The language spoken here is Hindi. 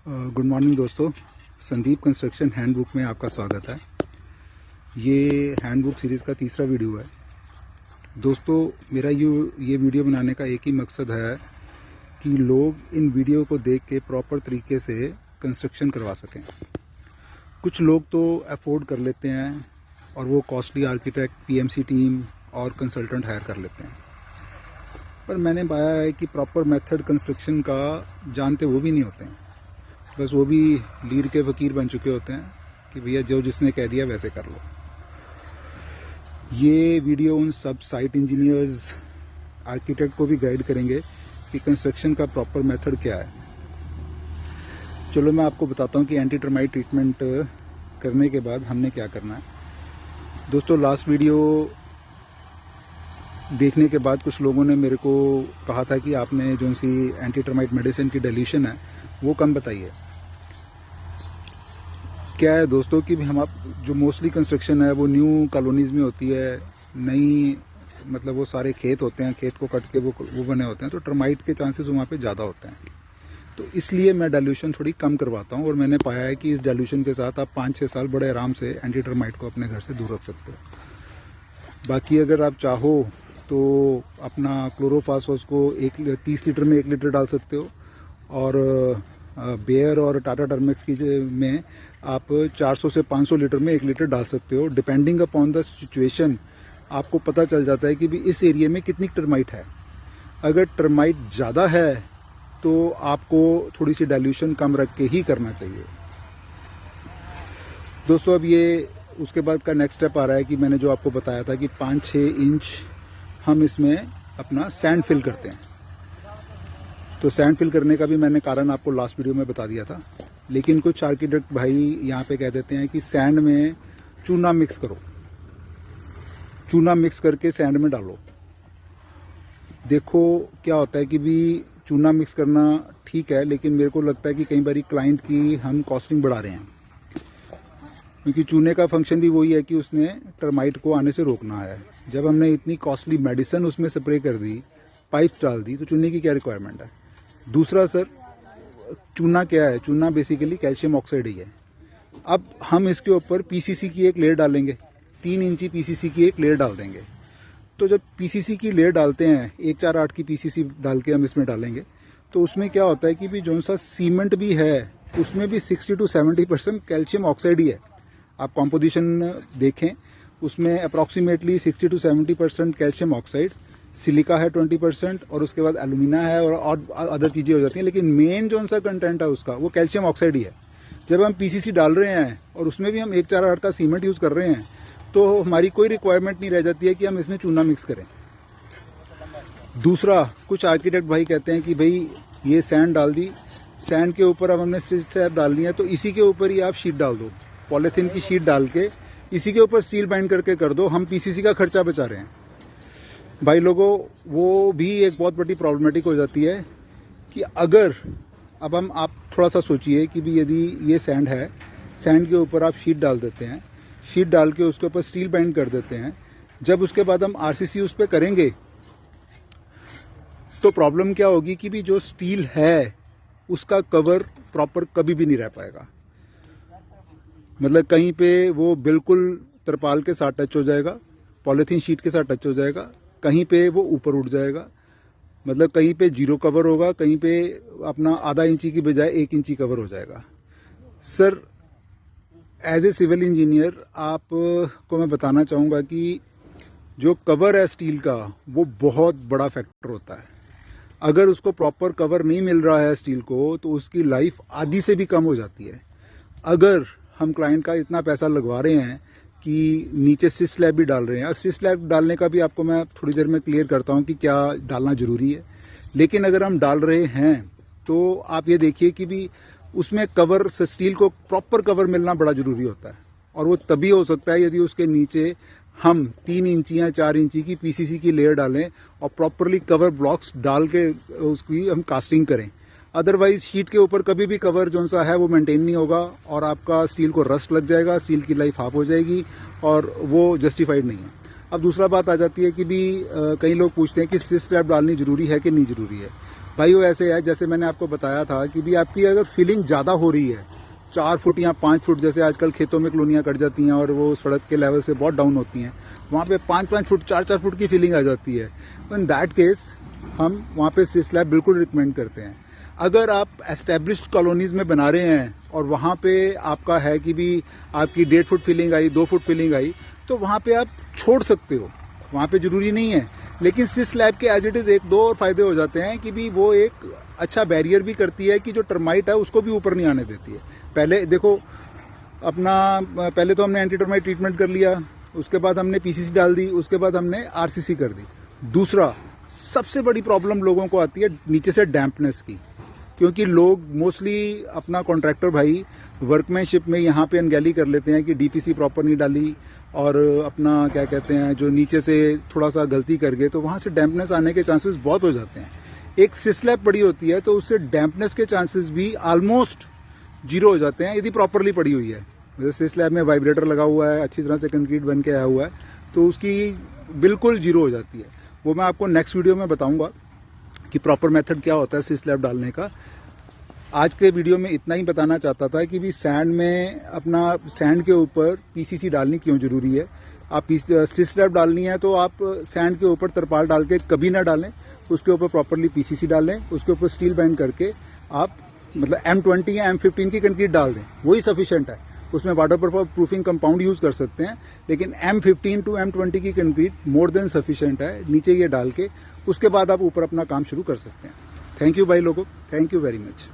गुड मॉर्निंग दोस्तों, संदीप कंस्ट्रक्शन हैंडबुक में आपका स्वागत है। ये हैंडबुक सीरीज़ का तीसरा वीडियो है। दोस्तों, मेरा ये वीडियो बनाने का एक ही मकसद है कि लोग इन वीडियो को देख के प्रॉपर तरीके से कंस्ट्रक्शन करवा सकें। कुछ लोग तो अफोर्ड कर लेते हैं और वो कॉस्टली आर्किटेक्ट, पीएमसी टीम और कंसल्टेंट हायर कर लेते हैं, पर मैंने पाया है कि प्रॉपर मेथड कंस्ट्रक्शन का जानते वो भी नहीं होते हैं। बस वो भी लीर के फ़कीर बन चुके होते हैं कि भैया जो जिसने कह दिया वैसे कर लो। ये वीडियो उन सब साइट इंजीनियर्स, आर्किटेक्ट को भी गाइड करेंगे कि कंस्ट्रक्शन का प्रॉपर मेथड क्या है। चलो मैं आपको बताता हूँ कि एंटी टर्माइट ट्रीटमेंट करने के बाद हमने क्या करना है। दोस्तों, लास्ट वीडियो देखने के बाद कुछ लोगों ने मेरे को कहा था कि आपने जो सी एंटी टर्माइट मेडिसिन की डिल्यूशन है वो कम बताइए। क्या है दोस्तों कि हम आप जो मोस्टली कंस्ट्रक्शन है वो न्यू कॉलोनीज़ में होती है, नई मतलब वो सारे खेत होते हैं, खेत को कट के वो बने होते हैं, तो टर्माइट के चांसेस वहाँ पे ज़्यादा होते हैं। तो इसलिए मैं डाइल्यूशन थोड़ी कम करवाता हूँ और मैंने पाया है कि इस डाइल्यूशन के साथ आप 5-6 साल बड़े आराम से एंटी टर्माइट को अपने घर से दूर रख सकते हो। बाकी अगर आप चाहो तो अपना क्लोरोफास्फोरस को 30 लीटर में 1 लीटर डाल सकते हो, और बेयर और टाटा टर्मेक्स की में आप 400 से 500 लीटर में 1 लीटर डाल सकते हो। डिपेंडिंग अपॉन द सिचुएशन आपको पता चल जाता है कि भी इस एरिया में कितनी टर्माइट है। अगर टर्माइट ज़्यादा है तो आपको थोड़ी सी डाइल्यूशन कम रख के ही करना चाहिए। दोस्तों, अब ये उसके बाद का नेक्स्ट स्टेप आ रहा है कि मैंने जो आपको बताया था कि 5-6 इंच हम इसमें अपना सैंड फिल करते हैं। तो सैंड फिल करने का भी मैंने कारण आपको लास्ट वीडियो में बता दिया था, लेकिन कुछ आर्किटेक्ट भाई यहाँ पे कह देते हैं कि सैंड में चूना मिक्स करो, चूना मिक्स करके सैंड में डालो। देखो क्या होता है कि भी चूना मिक्स करना ठीक है, लेकिन मेरे को लगता है कि कई बार क्लाइंट की हम कॉस्टिंग बढ़ा रहे हैं, क्योंकि चूने का फंक्शन भी वही है कि उसने टर्माइट को आने से रोकना है। जब हमने इतनी कॉस्टली मेडिसिन उसमें स्प्रे कर दी, पाइप डाल दी, तो चूने की क्या रिक्वायरमेंट है। दूसरा सर, चूना क्या है? चूना बेसिकली कैल्शियम ऑक्साइड ही है। अब हम इसके ऊपर पीसीसी की एक लेयर डालेंगे, 3 इंची पीसीसी की एक लेयर डाल देंगे। तो जब पीसीसी की लेयर डालते हैं, 148 की पीसीसी डाल के हम इसमें डालेंगे, तो उसमें क्या होता है कि भी जो सा सीमेंट भी है उसमें भी 60 to 70% कैल्शियम ऑक्साइड ही है। आप कॉम्पोजिशन देखें, उसमें approximately 60 to 70% calcium oxide, silica है 20%, और उसके बाद एल्यूमिना है और अदर चीज़ें हो जाती हैं, लेकिन मेन जो सा कंटेंट है उसका वो कैल्शियम ऑक्साइड ही है। जब हम पीसीसी डाल रहे हैं और उसमें भी हम 148 का सीमेंट यूज़ कर रहे हैं, तो हमारी कोई रिक्वायरमेंट नहीं रह जाती है कि हम इसमें चूना मिक्स करें। दूसरा, कुछ आर्किटेक्ट भाई कहते हैं कि भाई ये सैंड डाल दी, सैंड के ऊपर अब हमने स्लैब डालनी है, तो इसी के ऊपर ही आप शीट डाल दो, पॉलीथीन की शीट डाल के इसी के ऊपर स्टील बाइंड करके कर दो, हम पीसीसी का खर्चा बचा रहे हैं। भाई लोगों, वो भी एक बहुत बड़ी प्रॉब्लमेटिक हो जाती है कि अगर अब आप थोड़ा सा सोचिए कि भी यदि ये सैंड है, सैंड के ऊपर आप शीट डाल देते हैं, शीट डाल के उसके ऊपर स्टील बाइंड कर देते हैं, जब उसके बाद हम आरसीसी उस पर करेंगे तो प्रॉब्लम क्या होगी कि भी जो स्टील है उसका कवर प्रॉपर कभी भी नहीं रह पाएगा। मतलब कहीं पे वो बिल्कुल तरपाल के साथ टच हो जाएगा, पॉलीथीन शीट के साथ टच हो जाएगा, कहीं पे वो ऊपर उठ जाएगा, मतलब कहीं पे 0 कवर होगा, कहीं पे अपना आधा इंची की बजाय 1 इंची कवर हो जाएगा। Sir, as a civil engineer आपको मैं बताना चाहूँगा कि जो कवर है स्टील का वो बहुत बड़ा फैक्टर होता है। अगर उसको प्रॉपर कवर नहीं मिल रहा है स्टील को, तो उसकी लाइफ आधी से भी कम हो जाती है। अगर हम क्लाइंट का इतना पैसा लगवा रहे हैं कि नीचे सिस स्लैब भी डाल रहे हैं, और सिस स्लैब डालने का भी आपको मैं थोड़ी देर में क्लियर करता हूं कि क्या डालना ज़रूरी है, लेकिन अगर हम डाल रहे हैं तो आप ये देखिए कि भी उसमें कवर, स्टील को प्रॉपर कवर मिलना बड़ा ज़रूरी होता है, और वो तभी हो सकता है यदि उसके नीचे हम 3 इंची या 4 इंची की पीसीसी की लेयर डालें और प्रॉपरली कवर ब्लॉक्स डाल के उसकी हम कास्टिंग करें। अदरवाइज शीट के ऊपर कभी भी कवर जो सा है वो मेंटेन नहीं होगा और आपका स्टील को रस्ट लग जाएगा, स्टील की लाइफ हाफ हो जाएगी, और वो जस्टिफाइड नहीं है। अब दूसरा बात आ जाती है कि भी कई लोग पूछते हैं कि सिस स्लैब डालनी ज़रूरी है कि नहीं ज़रूरी है। भाइयों ऐसे है जैसे मैंने आपको बताया था कि भी आपकी अगर फीलिंग ज़्यादा हो रही है 4 फुट या 5 फुट, जैसे आजकल खेतों में कॉलोनियाँ कट जाती हैं और वो सड़क के लेवल से बहुत डाउन होती हैं, वहाँ पे 5-5 फुट 4-4 फुट की फीलिंग आ जाती है। तो इन दैट केस हम वहाँ पे सी स्लैब बिल्कुल रिकमेंड करते हैं। अगर आप एस्टेब्लिश्ड कॉलोनीज़ में बना रहे हैं और वहाँ पे आपका है कि भी आपकी 1.5 फुट फीलिंग आई, 2 फुट फीलिंग आई, तो वहाँ पे आप छोड़ सकते हो, वहाँ पे ज़रूरी नहीं है। लेकिन सी स्लैब के एज इट इज़ 1-2 और फायदे हो जाते हैं कि भी वो एक अच्छा बैरियर भी करती है कि जो टर्माइट है उसको भी ऊपर नहीं आने देती है। पहले देखो पहले तो हमने एंटी टर्माइट ट्रीटमेंट कर लिया, उसके बाद हमने पीसीसी डाल दी, उसके बाद हमने आरसीसी कर दी। दूसरा सबसे बड़ी प्रॉब्लम लोगों को आती है नीचे से डैम्पनेस की, क्योंकि लोग मोस्टली अपना कॉन्ट्रैक्टर भाई वर्कमैनशिप में यहाँ पे अनगैली कर लेते हैं कि डीपीसी प्रॉपर नहीं डाली और अपना क्या कहते हैं जो नीचे से थोड़ा सा गलती कर गए, तो वहाँ से डैम्पनेस आने के चांसेस बहुत हो जाते हैं। एक सी स्लैब पड़ी होती है तो उससे डैम्पनेस के चांसेस भी ऑलमोस्ट 0 हो जाते हैं यदि प्रॉपरली पड़ी हुई है। जैसे सी स्लैब में वाइब्रेटर लगा हुआ है, अच्छी तरह से कंक्रीट बन के आया हुआ है, तो उसकी बिल्कुल 0 हो जाती है। वो मैं आपको नेक्स्ट वीडियो में बताऊंगा कि प्रॉपर मेथड क्या होता है सी स्लैब डालने का। आज के वीडियो में इतना ही बताना चाहता था कि भी सैंड में अपना सैंड के ऊपर पीसीसी डालनी क्यों ज़रूरी है। आप सी स्लैब डालनी है तो आप सैंड के ऊपर तरपाल डाल के कभी ना डालें, उसके ऊपर प्रॉपरली पीसीसी डालें, उसके ऊपर स्टील बैंड करके आप मतलब M20 या M15 की कंक्रीट डाल दें, वही सफिशिएंट है। उसमें वाटर प्रूफिंग कंपाउंड यूज़ कर सकते हैं, लेकिन M15 टू M20 की कंक्रीट मोर देन सफिशिएंट है। नीचे ये डाल के उसके बाद आप ऊपर अपना काम शुरू कर सकते हैं। थैंक यू भाई लोगों, थैंक यू वेरी मच।